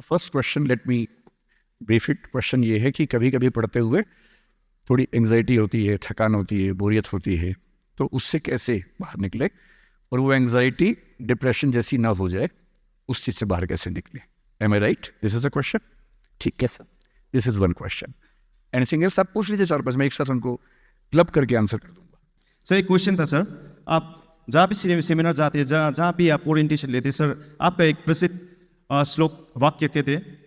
First question, let me brief it. Question ये है कि कभी कभी पढ़ते हुए थोड़ी एंग्जाइटी होती है, थकान होती है, बोरियत होती है, तो उससे कैसे बाहर निकले और वो एंग्जाइटी डिप्रेशन जैसी ना हो जाए, उस चीज़ से बाहर कैसे निकले. Am I right? This is a question. ठीक है sir, this is one question. Anything else आप पूछ लीजिए 4-5, मैं एक साथ उनको क्लब करके आंसर कर दूंगा. सर एक क्वेश्चन था सर, आप जहाँ भी सेमिनार जाते हैं, जहाँ भी आप ओरिएंटेशन लेते हैं सर, आपका एक प्रसिद्ध श्लोक वाक्य कहते हैं,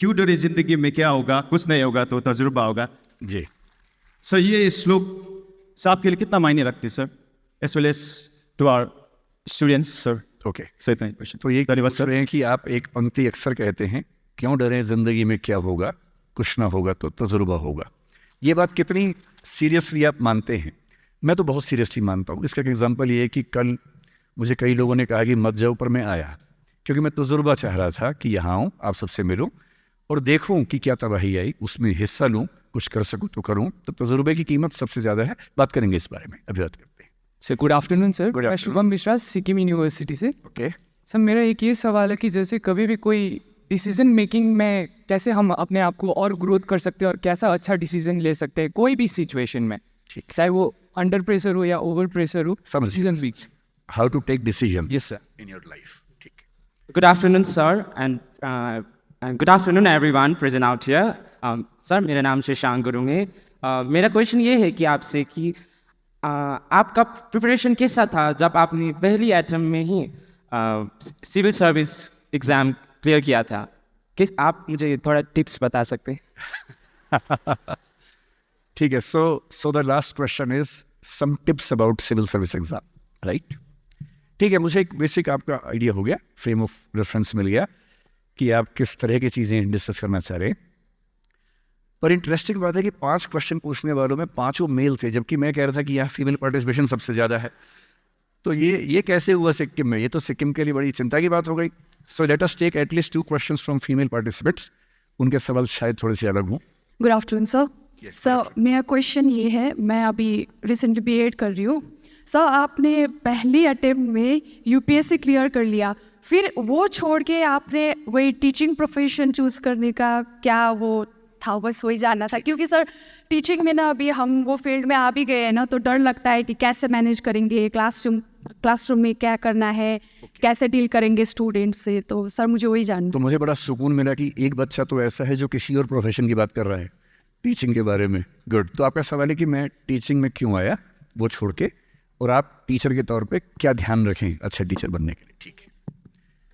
क्यों डरे जिंदगी में क्या होगा, कुछ नहीं होगा तो तजुर्बा होगा. जी सर ये श्लोक सर आपके लिए कितना मायने रखते हैं sir, as well as to our students sir? Okay sir इतना क्वेश्चन. तो ये धन्यवाद पूछ रहे हैं कि आप एक पंक्ति अक्सर कहते हैं, क्यों डरें जिंदगी में क्या होगा, कुछ ना होगा तो तजुर्बा होगा. ये बात कितनी सीरियसली आप मानते हैं? मैं तो बहुत सीरियसली मानता हूँ. इसका एक एग्जांपल ये है कि कल मुझे कई लोगों ने कहा कि मत जाओ, पर मैं आया क्योंकि मैं तजुर्बा चाह रहा था कि यहाँ आऊँ, आप सबसे मिलूँ और देखूँ कि क्या तबाही आई, उसमें हिस्सा लूँ, कुछ कर सकूँ तो करूँ. तो तजुर्बे की कीमत सबसे ज़्यादा है. बात करेंगे इस बारे में, अभी बात करते हैं. Sir good afternoon sir. Good मैं afternoon. शुभम मिश्रा, सिक्किम यूनिवर्सिटी से. ओके सर मेरा एक ये सवाल है कि जैसे कभी भी कोई डिसीजन मेकिंग में कैसे हम अपने आप को और ग्रोथ कर सकते हैं और कैसा अच्छा डिसीजन ले सकते हैं कोई भी सिचुएशन में, ठीक. चाहे वो अंडर प्रेशर हो या ओवर प्रेशर हो. समझ decision make. How to take decision Yes, sir. In your life. ठीक. Good afternoon, sir, and good afternoon, everyone present out here. Sir, मेरा नाम शशांक गुरुंग है. मेरा क्वेश्चन ये है कि आपसे कि आपका प्रिपरेशन कैसा था जब आपने पहली अटेम्प्ट में ही सिविल सर्विस एग्ज़ाम क्लियर किया था? किस आप मुझे थोड़ा टिप्स बता सकते हैं? ठीक है. So the last question is some tips about civil service exam, right? ठीक है, मुझे एक बेसिक आपका आइडिया हो गया, फ्रेम ऑफ रेफरेंस मिल गया कि आप किस तरह की चीज़ें डिस्कस करना चाह रहे हैं. पर इंटरेस्टिंग बात है कि 5 क्वेश्चन पूछने वालों में 5 मेल थे, जबकि मैं कह रहा था कि यहाँ फीमेल पार्टिसिपेशन सबसे ज़्यादा है. तो ये कैसे हुआ सिक्किम में? ये तो सिक्किम के लिए बड़ी चिंता की बात हो गई. So let us take at least 2 questions from female participants. उनके सवाल शायद थोड़े से अलग हों. Good afternoon sir. Yes, sir मेरा क्वेश्चन ये है, मैं अभी रिसेंटली बीएड कर रही हूँ. सर आपने पहली अटेम्प्ट में यूपीएससी क्लियर कर लिया, फिर वो छोड़ के आपने वही टीचिंग प्रोफेशन चूज़ करने का क्या वो था? बस वही जानना था, क्योंकि सर टीचिंग में ना अभी हम वो फील्ड में आ भी गए हैं ना, तो डर लगता है कि कैसे मैनेज करेंगे, क्लासरूम में क्या करना है, कैसे डील करेंगे स्टूडेंट से. तो सर मुझे वही जानना. तो मुझे बड़ा सुकून मिला कि एक बच्चा तो ऐसा है जो किसी और प्रोफेशन की बात कर रहा है, टीचिंग के बारे में. गुड. तो आपका सवाल है कि मैं टीचिंग में क्यों आया वो छोड़ के, और आप टीचर के तौर पे क्या ध्यान रखें अच्छे टीचर बनने के लिए. ठीक है.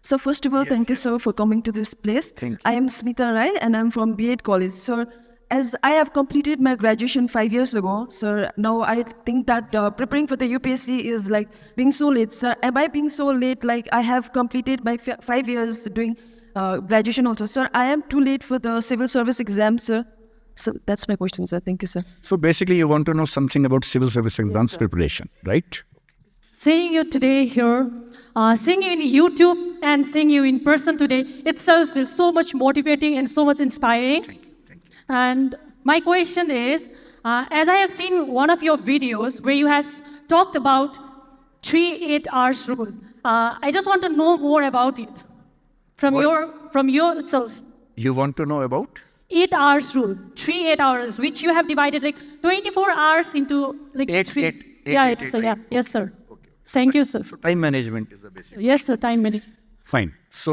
So first of all, thank you, sir, for coming to this place. Thank you. I am Smita Rai and I'm from B.Ed College. Sir, as I have completed my graduation 5 years ago, sir, now I think that preparing for the UPSC is like being so late. Sir, am I being so late? Like I have completed my 5 years doing graduation also. Sir, I am too late for the civil service exam, sir. So that's my question, sir. Thank you, sir. So basically you want to know something about civil service exams preparation, right? Seeing you today here, seeing you in YouTube and seeing you in person today itself is so much motivating and so much inspiring. Thank you. And my question is, as I have seen one of your videos where you have talked about 3-8 hours rule, I just want to know more about it from your itself. You want to know about? 8 hours rule, 3-8 hours, which you have divided like 24 hours into like Eight, 3. eight, Yeah, eight, so eight, yeah, right? yes, sir. Thank you, sir. So time management is the basic. Yes, sir. Time management. Fine. So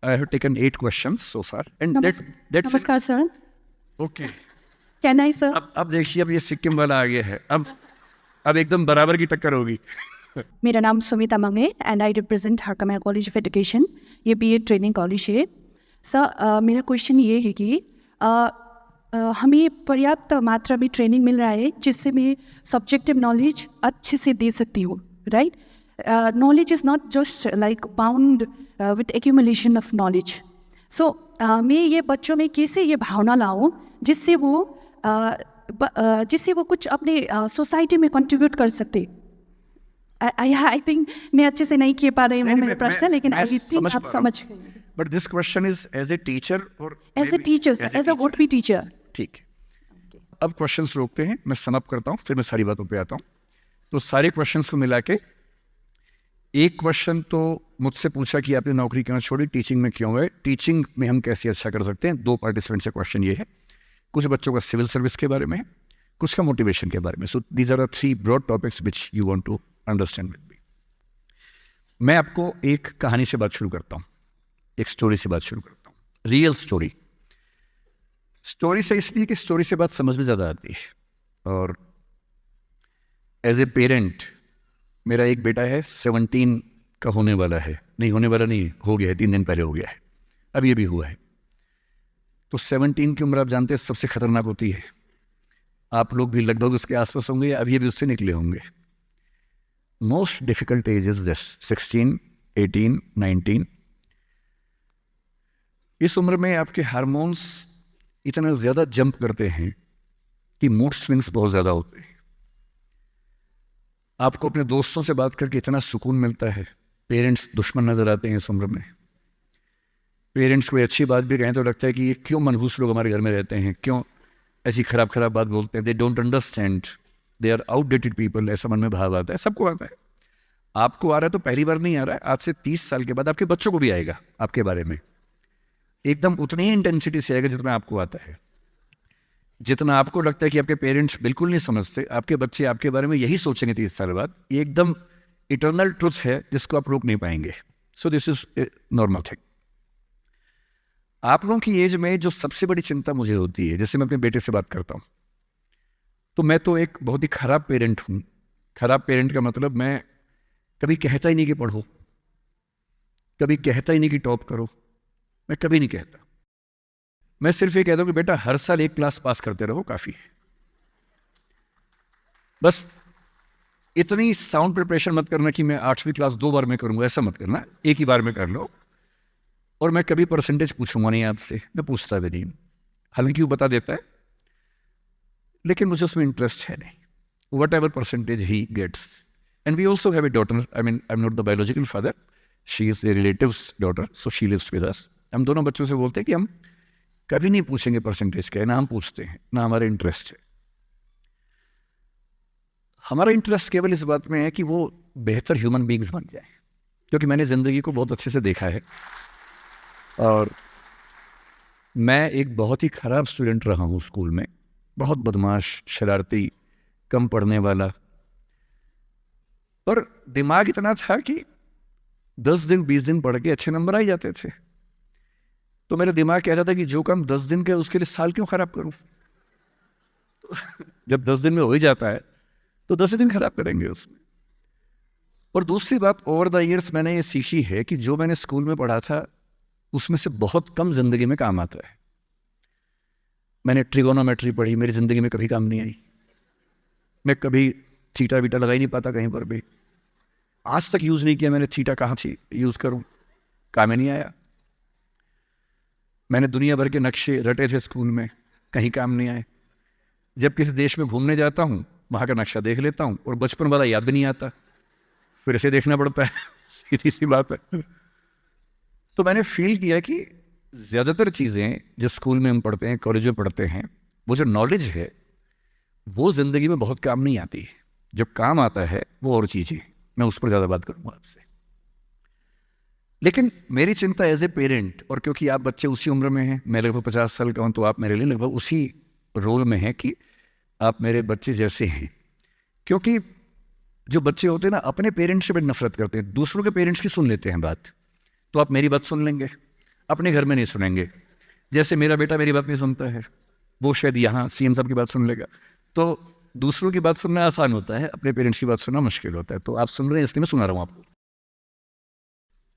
I have taken 8 questions so far, and नमस्कार sir. okay. Can I sir? अब देखिए, अब ये सिक्किम वाला आ गया है. अब एकदम बराबर की टक्कर होगी. मेरा नाम Sumita Mange and I represent Harakmaiya college of education. ये बीएड ट्रेनिंग कॉलेज है. सर मेरा क्वेश्चन ये है कि हमें पर्याप्त मात्रा में ट्रेनिंग मिल रहा है जिससे मैं सब्जेक्टिव नॉलेज अच्छे से दे सकती हूँ, right? Knowledge is not just like bound with accumulation of knowledge. So मैं ये बच्चों में कैसे ये भावना लाऊं जिससे वो कुछ अपने सोसाइटी में कंट्रीब्यूट कर सकते. आई थिंक मैं अच्छे से नहीं कह पा रही हूँ मेरा प्रश्न, लेकिन आई थिंक आप समझ गए. But this question is as a teacher or as a teacher, as a would be teacher. ठीक है. अब क्वेश्चंस रोकते हैं, मैं सम अप करता हूँ, फिर मैं सारी बातों पे आता हूँ. तो सारे क्वेश्चंस को मिला के एक क्वेश्चन तो मुझसे पूछा कि आपने नौकरी क्यों छोड़ी, टीचिंग में क्यों गए, टीचिंग में हम कैसे अच्छा कर सकते हैं। 2 पार्टिसिपेंट से क्वेश्चन ये है, कुछ बच्चों का सिविल सर्विस के बारे में, कुछ का मोटिवेशन के बारे में। So these are the 3 broad topics which you want to understand with me. मैं आपको एक कहानी से बात शुरू करता हूँ, एक स्टोरी से बात शुरू करता हूँ, रियल स्टोरी। स्टोरी से इसलिए कि स्टोरी से बात समझ में ज़्यादा आती है। और एज ए पेरेंट, मेरा एक बेटा है 17 का होने वाला है, नहीं होने वाला नहीं, हो गया है, 3 दिन पहले हो गया है, अब ये भी हुआ है। तो 17 की उम्र आप जानते हैं सबसे खतरनाक होती है। आप लोग भी लगभग उसके आसपास होंगे या अभी अभी उससे निकले होंगे। Most difficult age is this 16, 18, 19। इस उम्र में आपके हार्मोन्स इतना ज़्यादा जंप करते हैं कि मूड स्विंग्स बहुत ज़्यादा होते हैं। आपको अपने दोस्तों से बात करके इतना सुकून मिलता है। पेरेंट्स दुश्मन नजर आते हैं इस उम्र में। पेरेंट्स कोई अच्छी बात भी कहें तो लगता है कि ये क्यों मनहूस लोग हमारे घर में रहते हैं, क्यों ऐसी खराब खराब बात बोलते हैं। They don't understand, they are outdated people, ऐसा मन में भाव आता है। सबको आता है, आपको आ रहा है तो पहली बार नहीं आ रहा है, आज से 30 साल के बाद आपके बच्चों को भी आएगा आपके बारे में, एकदम उतनी ही इंटेंसिटी से आएगा जितना आपको आता है। जितना आपको लगता है कि आपके पेरेंट्स बिल्कुल नहीं समझते, आपके बच्चे आपके बारे में यही सोचेंगे 30 साल बाद। ये एकदम इटर्नल ट्रुथ है जिसको आप रोक नहीं पाएंगे। So this is normal thing. आप लोगों की एज में जो सबसे बड़ी चिंता मुझे होती है, जैसे मैं अपने बेटे से बात करता हूँ, तो मैं तो एक बहुत ही खराब पेरेंट हूँ। खराब पेरेंट का मतलब मैं कभी कहता ही नहीं कि पढ़ो, कभी कहता ही नहीं कि टॉप करो, मैं कभी नहीं कहता। मैं सिर्फ ये कहता हूँ कि बेटा हर साल एक क्लास पास करते रहो, काफ़ी है। बस इतनी साउंड प्रिपरेशन मत करना कि मैं 8वीं क्लास 2 बार में करूँगा, ऐसा मत करना, एक ही बार में कर लो। और मैं कभी परसेंटेज पूछूंगा नहीं आपसे, मैं पूछता भी नहीं, हालांकि वो बता देता है, लेकिन मुझे उसमें इंटरेस्ट है नहीं। Whatever percentage he gets. And we also have a daughter, I mean I am not the biological father, she is a relative's daughter, so she lives with us. हम दोनों बच्चों से बोलते हैं कि हम कभी नहीं पूछेंगे परसेंटेज क्या है, ना हम पूछते हैं, ना हमारा इंटरेस्ट है। हमारा इंटरेस्ट केवल इस बात में है कि वो बेहतर ह्यूमन बींग्स बन जाए, क्योंकि मैंने ज़िंदगी को बहुत अच्छे से देखा है। और मैं एक बहुत ही ख़राब स्टूडेंट रहा हूँ स्कूल में, बहुत बदमाश, शरारती, कम पढ़ने वाला। पर दिमाग इतना था कि 10 दिन 20 दिन पढ़ के अच्छे नंबर आ ही जाते थे। तो मेरा दिमाग कहता था कि जो काम 10 दिन का उसके लिए साल क्यों खराब करूं। जब 10 दिन में हो ही जाता है तो 10 दिन खराब करेंगे उसमें। और दूसरी बात, ओवर द ईयर्स मैंने ये सीखी है कि जो मैंने स्कूल में पढ़ा था उसमें से बहुत कम जिंदगी में काम आता है। मैंने ट्रिगोनोमेट्री पढ़ी, मेरी जिंदगी में कभी काम नहीं आई। मैं कभी थीटा वीटा लगा ही नहीं पाता कहीं पर भी, आज तक यूज़ नहीं किया मैंने थीटा, कहाँ से यूज़ करूँ, काम में नहीं आया। मैंने दुनिया भर के नक्शे रटे थे स्कूल में, कहीं काम नहीं आए। जब किसी देश में घूमने जाता हूँ वहाँ का नक्शा देख लेता हूँ और बचपन वाला याद भी नहीं आता, फिर से देखना पड़ता है। सीधी सी बात है। तो मैंने फील किया कि ज़्यादातर चीज़ें जो स्कूल में हम पढ़ते हैं, कॉलेज में पढ़ते हैं, वो जो नॉलेज है वो ज़िंदगी में बहुत काम नहीं आती। जब काम आता है वो और चीज़ें, मैं उस पर ज़्यादा बात करूँगा आपसे। लेकिन मेरी चिंता एज ए पेरेंट, और क्योंकि आप बच्चे उसी उम्र में हैं, मैं लगभग 50 साल का हूँ, तो आप मेरे लिए लगभग उसी रोल में हैं कि आप मेरे बच्चे जैसे हैं। क्योंकि जो बच्चे होते हैं ना, अपने पेरेंट्स से बड़ी नफरत करते हैं, दूसरों के पेरेंट्स की सुन लेते हैं बात। तो आप मेरी बात सुन लेंगे, अपने घर में नहीं सुनेंगे। जैसे मेरा बेटा मेरी बात नहीं सुनता है, वो शायद यहाँ CM साहब की बात सुन लेगा। तो दूसरों की बात सुनना आसान होता है, अपने पेरेंट्स की बात सुनना मुश्किल होता है। तो आप सुन रहे हैं इसलिए मैं सुना रहा हूँ आपको।